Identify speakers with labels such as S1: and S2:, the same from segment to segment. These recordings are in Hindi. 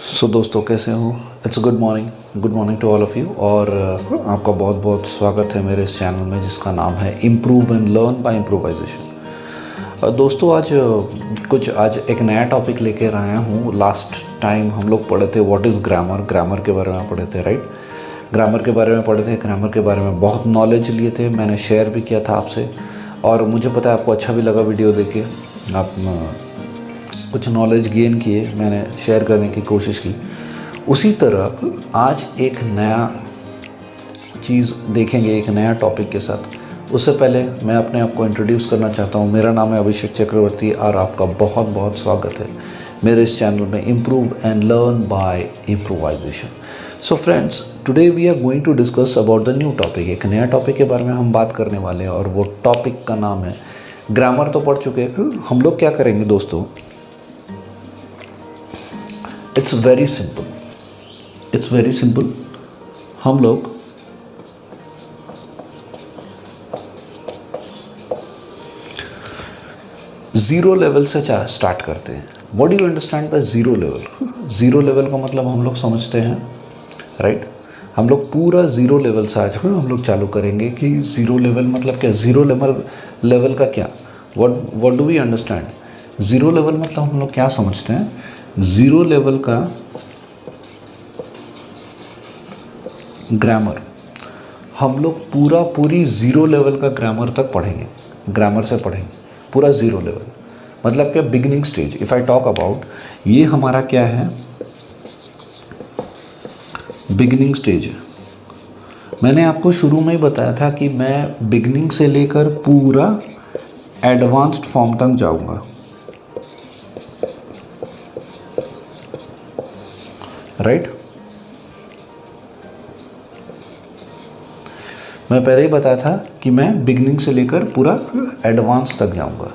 S1: दोस्तों कैसे हो। It's good morning to all of you. और आपका बहुत बहुत स्वागत है मेरे इस चैनल में जिसका नाम है improve and learn by improvisation. दोस्तों आज एक नया टॉपिक लेकर आया हूँ। लास्ट टाइम हम लोग पढ़े थे व्हाट इज़ ग्रामर के बारे में पढ़े थे, राइट। ग्रामर के बारे में पढ़े थे, ग्रामर के बारे में बहुत नॉलेज लिए थे, मैंने शेयर भी किया था आपसे और मुझे पता है आपको अच्छा भी लगा वीडियो देख के। आप कुछ नॉलेज गेन किए, मैंने शेयर करने की कोशिश की। उसी तरह आज एक नया चीज़ देखेंगे, एक नया टॉपिक के साथ। उससे पहले मैं अपने आप को इंट्रोड्यूस करना चाहता हूँ। मेरा नाम है अभिषेक चक्रवर्ती और आपका बहुत बहुत स्वागत है मेरे इस चैनल में improve and learn by improvisation. So friends, today we are going to discuss about the new topic. एक नया टॉपिक के बारे में हम बात करने वाले हैं और वो टॉपिक का नाम है ग्रामर। तो पढ़ चुके हैं हम लोग। क्या करेंगे दोस्तों, इट्स वेरी सिंपल। हम लोग ज़ीरो लेवल से स्टार्ट करते हैं। What do you understand by zero level? Zero level का मतलब हम लोग समझते हैं, राइट। हम लोग पूरा ज़ीरो लेवल से आज हम लोग चालू करेंगे कि ज़ीरो लेवल मतलब क्या, ज़ीरो लेवल का क्या, what do we understand. Zero level मतलब हम लोग क्या समझते हैं? ज़ीरो लेवल का ग्रामर हम लोग पूरी ज़ीरो लेवल का ग्रामर तक पढ़ेंगे। ग्रामर से पढ़ेंगे पूरा ज़ीरो लेवल मतलब क्या, beginning stage. If I talk about, ये हमारा क्या है, बिगिनिंग स्टेज। मैंने आपको शुरू में ही बताया था कि मैं बिगिनिंग से लेकर पूरा एडवांस्ड फॉर्म तक जाऊंगा, राइट। मैं पहले ही बताया था कि मैं बिगिनिंग से लेकर पूरा एडवांस तक जाऊंगा।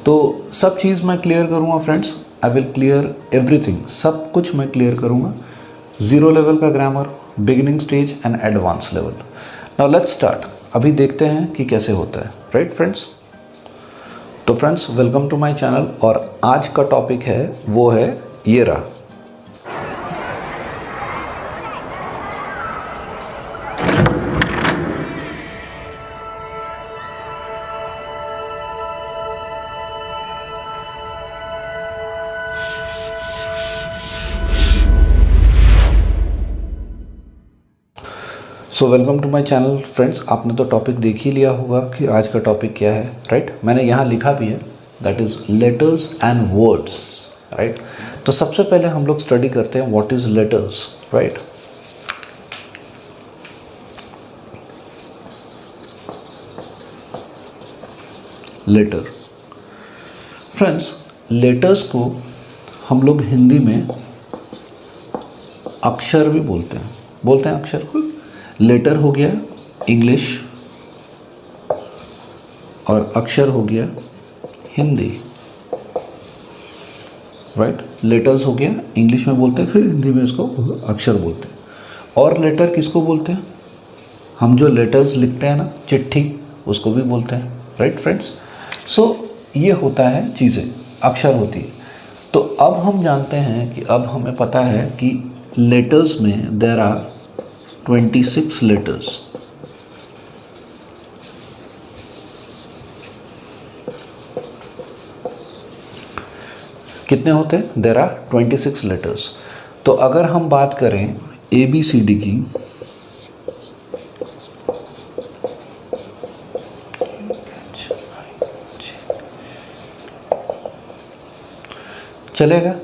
S1: तो सब चीज़ मैं क्लियर करूंगा friends. I will clear everything, सब कुछ मैं क्लियर करूंगा। ज़ीरो लेवल का grammar, beginning stage and advance level. Now let's start. अभी देखते हैं कि कैसे होता है, राइट फ्रेंड्स। तो friends, welcome to my channel और आज का टॉपिक है, वो है ये रहा। सो welcome to my channel friends. आपने तो टॉपिक देख ही लिया होगा कि आज का टॉपिक क्या है, राइट। मैंने यहाँ लिखा भी है, that is letters and words, right. तो सबसे पहले हम लोग स्टडी करते हैं what is letters, right. Letter friends, letters को हम लोग हिंदी में अक्षर भी बोलते हैं अक्षर को। लेटर हो गया इंग्लिश और अक्षर हो गया हिंदी, राइट। लेटर्स हो गया इंग्लिश में बोलते हैं, फिर हिंदी में इसको अक्षर बोलते हैं। और लेटर किसको बोलते हैं? हम जो लेटर्स लिखते हैं ना, चिट्ठी, उसको भी बोलते हैं, राइट फ्रेंड्स। सो ये होता है चीज़ें, अक्षर होती है। तो अब हम जानते हैं कि अब हमें पता है कि लेटर्स में देयर आर 26 लेटर्स। कितने होते हैं? There are 26 letters. तो अगर हम बात करें ABCD की, चलेगा?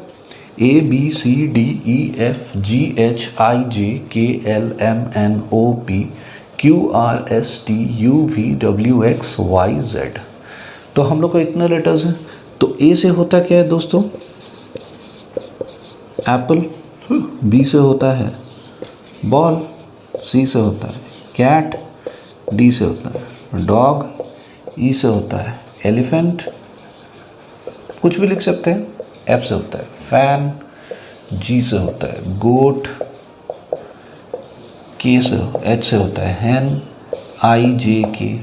S1: ABCDEFGHIJKLMNOPQRSTUVWXYZ। तो हम लोग को इतने लेटर्स हैं। तो ए से होता क्या है दोस्तों? एप्पल। बी से होता है बॉल। सी से होता है कैट। डी से होता है डॉग। ई से होता है एलिफेंट। कुछ भी लिख सकते हैं। एफ से होता है फैन। जी से होता है गोट। एच से होता है हैन। IJK।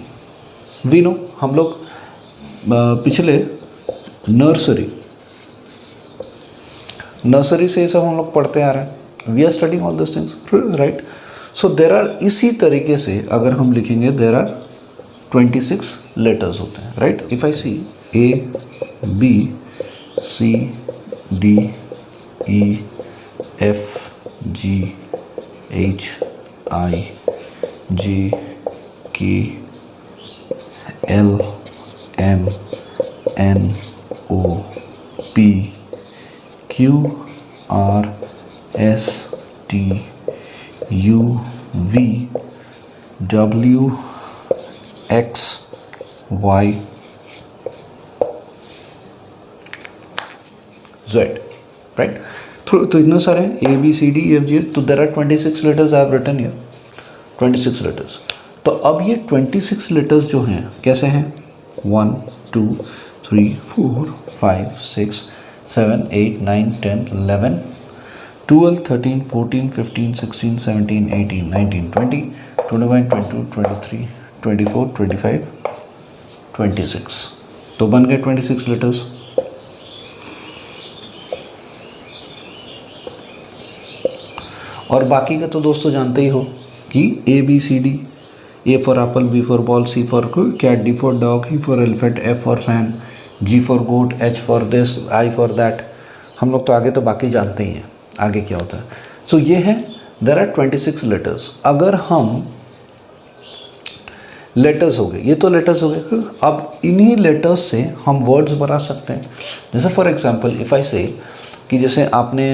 S1: वी नो, हम लोग पिछले नर्सरी से ये सब हम लोग पढ़ते आ रहे हैं, we are studying all this things, right. So there are, इसी तरीके से अगर हम लिखेंगे देर आर 26 लेटर्स होते हैं, right. If I see A B C D E F G H I J K L M N O P Q R S T U V W X Y Z, right. तो इतने सारे हैं, A B C D E F G, तो there are 26 letters I have written here, 26 letters. तो अब ये 26 लेटर्स जो हैं कैसे हैं, 1 2 3 4 5 6 7 8 9 10 11 12 13 14 15 16 17 18 19 20 21 22 23 24 25 26, तो बन गए 26 लेटर्स। और बाकी का तो दोस्तों जानते ही हो कि A B C D, A for apple, B for ball, C for cat, D for dog, E for elephant, F for fan, G for goat, H for this, I for that। हम लोग तो आगे तो बाकी जानते ही हैं आगे क्या होता है। सो ये है, देर आर 26 लेटर्स। अगर हम लेटर्स हो गए, ये तो लेटर्स हो गए, अब इन्हीं लेटर्स से हम वर्ड्स बना सकते हैं। जैसे फॉर एग्जांपल इफ़ आई से कि जैसे आपने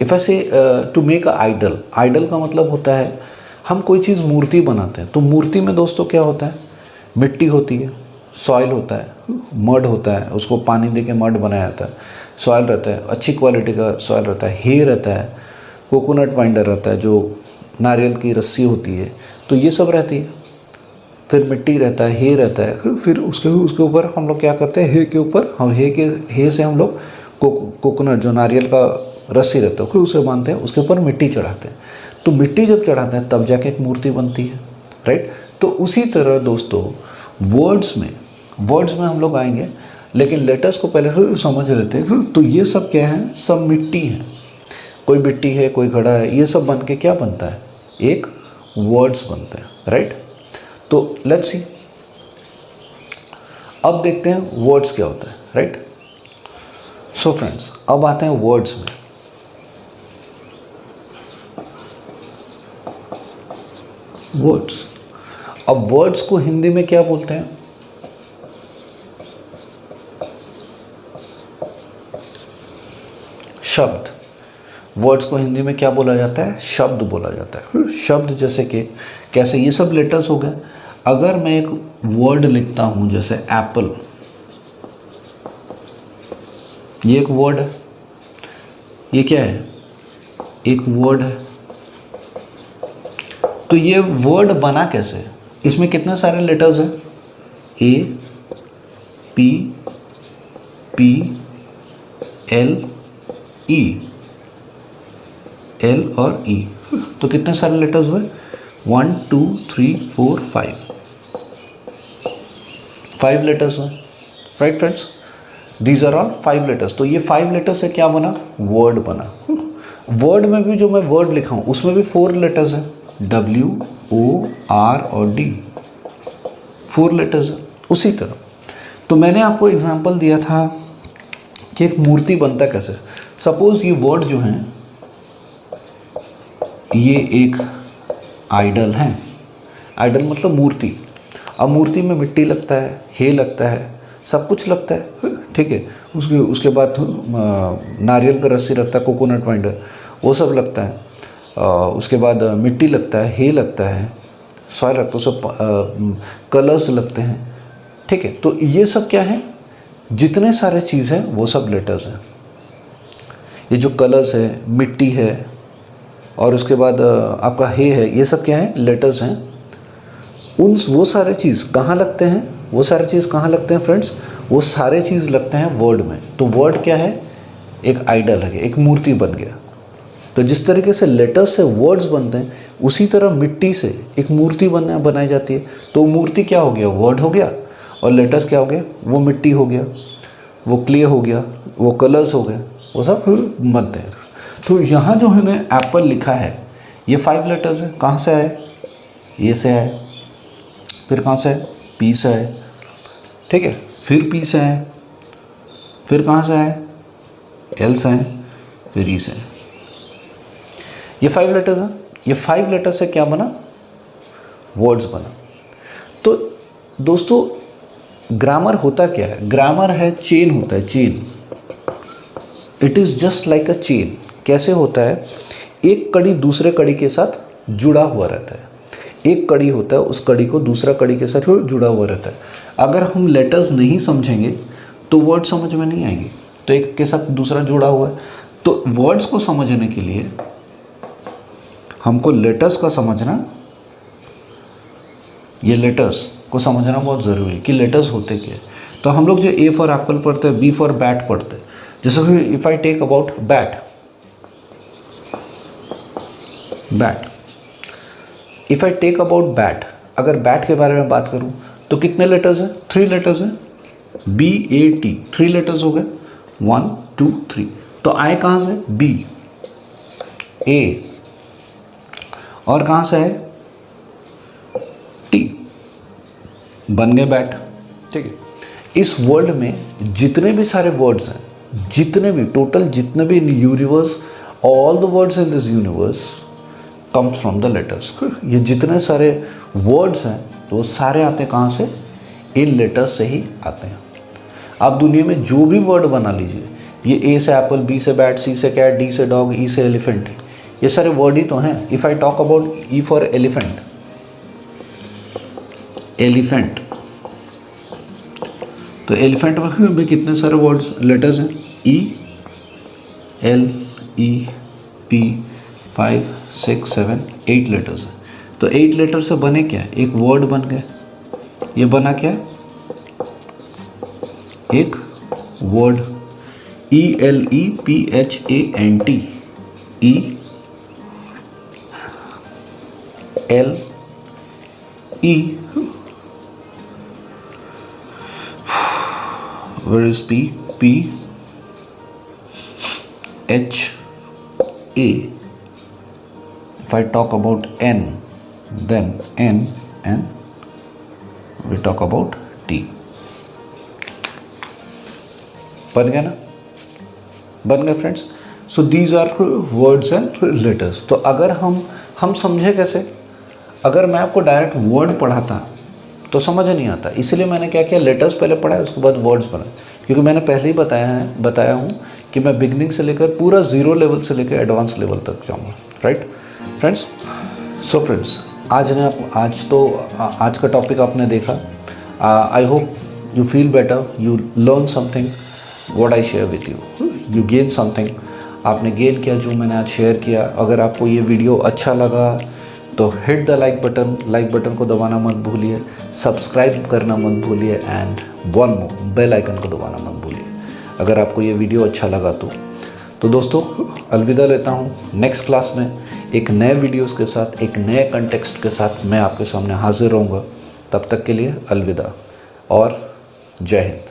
S1: if I say to make a idol, idol का मतलब होता है हम कोई चीज़ मूर्ति बनाते हैं। तो मूर्ति में दोस्तों क्या होता है, मिट्टी होती है, सॉइल होता है, मड होता है, उसको पानी दे के मड बनाया जाता है, सॉइल रहता है, अच्छी क्वालिटी का सॉइल रहता है, हे रहता है, कोकोनट वाइंडर रहता है जो नारियल की रस्सी होती है, तो ये सब रहती है। फिर मिट्टी रहता है, हे रहता है, फिर उसके ऊपर हम लोग क्या करते हैं, हे के ऊपर हम हे से हम लोग कोकोनट जो नारियल का रस्सी रहता है उसे बांधते हैं, उसके ऊपर मिट्टी चढ़ाते हैं। तो मिट्टी जब चढ़ाते हैं तब जाके एक मूर्ति बनती है, राइट। तो उसी तरह दोस्तों वर्ड्स में हम लोग आएंगे, लेकिन लेटर्स को पहले समझ लेते हैं। तो ये सब क्या है, सब मिट्टी है, कोई मिट्टी है, कोई घड़ा है, ये सब बन के क्या बनता है, एक वर्ड्स बनते हैं, राइट। तो लेट्स सी, अब देखते हैं वर्ड्स क्या होता है, राइट। सो फ्रेंड्स अब आते हैं वर्ड्स में। वर्ड्स, अब वर्ड्स को हिंदी में क्या बोलते हैं, शब्द। वर्ड्स को हिंदी में क्या बोला जाता है, शब्द बोला जाता है। शब्द जैसे कि कैसे, ये सब लेटर्स हो गए। अगर मैं एक वर्ड लिखता हूं जैसे एप्पल, ये एक वर्ड है, ये क्या है, एक वर्ड है। तो ये वर्ड बना कैसे, इसमें कितने सारे लेटर्स हैं, A P P L E, L और E, तो कितने सारे लेटर्स हुए, 1 2 3 4 5 लेटर्स हुए, right friends. These are all 5 letters. तो ये 5 लेटर्स से क्या बना, वर्ड बना। वर्ड में भी जो मैं वर्ड लिखा हूँ उसमें भी 4 लेटर्स हैं, W O R और D, 4 लेटर्स हैं। उसी तरह तो मैंने आपको एग्जांपल दिया था कि एक मूर्ति बनता कैसे। सपोज ये वर्ड जो हैं ये एक आइडल है, आइडल मतलब मूर्ति। अब मूर्ति में मिट्टी लगता है, हे लगता है, सब कुछ लगता है, ठीक है। उसके बाद नारियल का रस्सी लगता है, कोकोनट वाइंडर, वो सब लगता है। उसके बाद मिट्टी लगता है, हे लगता है, सॉइल लगता है, सब कलर्स लगते हैं, ठीक है। तो ये सब क्या है, जितने सारे चीज़ हैं वो सब लेटर्स हैं। ये जो कलर्स है, मिट्टी है, और उसके बाद आपका हे है, ये सब क्या है, लेटर्स हैं। वो सारे चीज़ कहाँ लगते हैं, वो सारे चीज़ कहाँ लगते हैं फ्रेंड्स, वो सारे चीज़ लगते हैं वर्ड में। तो वर्ड क्या है, एक आइडल है, एक मूर्ति बन गया। तो जिस तरीके से लेटर्स से वर्ड्स बनते हैं, उसी तरह मिट्टी से एक मूर्ति बनाई जाती है। तो मूर्ति क्या हो गया, वर्ड हो गया। और लेटर्स क्या हो गए, वो मिट्टी हो गया, वो क्ले हो गया, वो कलर्स हो गए, वो सब बनते हैं। तो यहाँ जो है ना एप्पल लिखा है, ये 5 लेटर्स है। कहाँ से आए, ए से आए, फिर कहाँ से आए, पी से आए, ठीक है, फिर पी से आए, फिर कहाँ से आए, एल से आए, फिर ई से आए। ये 5 लेटर्स हैं। ये 5 लेटर से क्या बना, वर्ड्स बना। तो दोस्तों ग्रामर होता क्या है, ग्रामर है चेन होता है, chain. It is just like a chain. कैसे होता है, एक कड़ी दूसरे कड़ी के साथ जुड़ा हुआ रहता है। एक कड़ी होता है, उस कड़ी को दूसरा कड़ी के साथ जुड़ा हुआ रहता है। अगर हम लेटर्स नहीं समझेंगे तो वर्ड समझ में नहीं आएंगे। तो एक के साथ दूसरा जुड़ा हुआ है। तो वर्ड्स को समझने के लिए हमको लेटर्स का समझना, ये लेटर्स को समझना बहुत ज़रूरी है कि लेटर्स होते क्या है। तो हम लोग जो ए फॉर एप्पल पढ़ते हैं, बी फॉर बैट पढ़ते हैं। जैसे कि if I take about bat, if I take about bat, अगर बैट के बारे में बात करूं तो कितने लेटर्स हैं, 3 लेटर्स हैं, BAT, 3 लेटर्स हो गए, 1 2 3। तो आए कहाँ से, B, A, और कहाँ से है, T, बन गए बैट, ठीक है। इस वर्ल्ड में जितने भी सारे वर्ड्स हैं, जितने भी टोटल जितने भी in universe, all the words in this universe comes from the letters. ये जितने सारे वर्ड्स हैं तो वो सारे आते हैं कहाँ से, इन लेटर्स से ही आते हैं। आप दुनिया में जो भी वर्ड बना लीजिए, ये ए से एप्पल, बी से बैट, सी से कैट, डी से डॉग, ई से एलिफेंट, ये सारे वर्ड ही तो हैं। If I talk about E for elephant, elephant, तो एलिफेंट में भी कितने सारे वर्ड्स, लेटर्स हैं, E, L, E, P, 5 6 7 8 letters हैं। तो 8 लेटर से बने क्या, एक वर्ड बन गए। ये बना क्या, एक word, ELEPHANT, E L E, where is P, P H A. If I talk about N, then N and we talk about T. बन गया ना, बन गए friends. So these are words and letters. तो अगर हम समझे कैसे, अगर मैं आपको डायरेक्ट वर्ड पढ़ाता तो समझ नहीं आता, इसलिए मैंने क्या किया, लेटर्स पहले पढ़ाए, उसके बाद वर्ड्स बनाए। क्योंकि मैंने पहले ही बताया हूँ कि मैं बिगनिंग से लेकर पूरा 0 लेवल से लेकर एडवांस लेवल तक जाऊँगा, राइट फ्रेंड्स। सो फ्रेंड्स, आज का टॉपिक आपने देखा। I hope you feel better, you learn something what I share with you, you gain something. आपने गेन किया जो मैंने आज शेयर किया। अगर आपको ये वीडियो अच्छा लगा तो हिट द लाइक बटन को दबाना मत भूलिए, सब्सक्राइब करना मत भूलिए, and one more, bell icon को दबाना मत भूलिए अगर आपको ये वीडियो अच्छा लगा तो दोस्तों अलविदा लेता हूँ। नेक्स्ट क्लास में एक नए वीडियोस के साथ, एक नए कंटेक्स्ट के साथ मैं आपके सामने हाजिर रहूँगा। तब तक के लिए अलविदा और जय हिंद।